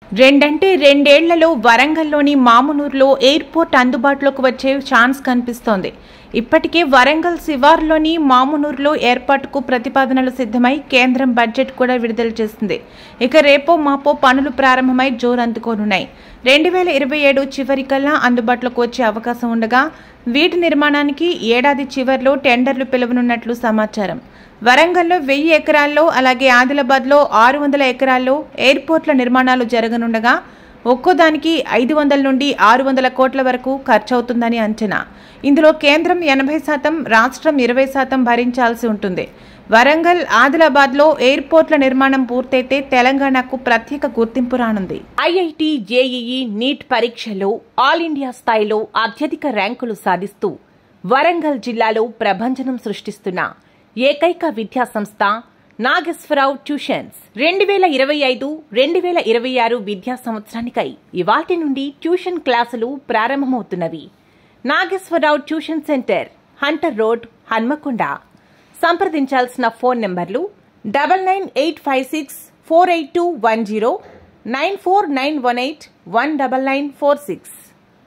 రెండంటే రెండేళ్లలో వరంగల్లోని మామునూరులో ఎయిర్పోర్ట్ అందుబాటులోకి వచ్చే ఛాన్స్ కనిపిస్తోంది. ఇప్పటికే వరంగల్ శివార్లోని మామునూరులో ఏర్పాటుకు ప్రతిపాదనలు సిద్ధమై కేంద్రం బడ్జెట్ కూడా విడుదల చేసింది. ఇక రేపో మాపో పనులు ప్రారంభమై జోరందుకోనున్నాయి. 2027 చివరికల్లా అందుబాటులోకి వచ్చే అవకాశం ఉండగా వీటి నిర్మాణానికి ఏడాది చివర్లో టెండర్లు పిలువనున్నట్లు సమాచారం. వరంగల్లో 1000 ఎకరాల్లో అలాగే ఆదిలాబాద్లో 600 ఎకరాల్లో ఎయిర్పోర్ట్ల నిర్మాణాలు జరగనుండగా ఒక్కోదానికి 500 నుండి 600 కోట్ల వరకు ఖర్చవుతుందని అంచనా. ఇందులో కేంద్రం 80%, రాష్ట్రం 20% భరించాల్సి ఉంటుంది. వరంగల్, ఆదిలాబాద్లో ఎయిర్పోర్ట్ల నిర్మాణం పూర్తయితే తెలంగాణకు ప్రత్యేక గుర్తింపు రానుంది. ఐఐటి, జేఈఈ, నీట్ పరీక్షల్లో ఆల్ ఇండియా స్థాయిలో అత్యధిక ర్యాంకులు సాధిస్తూ వరంగల్ జిల్లాలో ప్రభంజనం సృష్టిస్తున్న ఏకైక విద్యా సంస్థ నాగేశ్వరరావు ట్యూషన్స్. 2025-2026 విద్యా సంవత్సరానికై ఇవాల్టి నుండి ట్యూషన్ క్లాసులు ప్రారంభమవుతున్నవి. Nageswararao tuition centre, Hunter road, Hanamkonda. సంప్రదించాల్సిన ఫోన్ నంబర్లు 9985648210, 94918199946.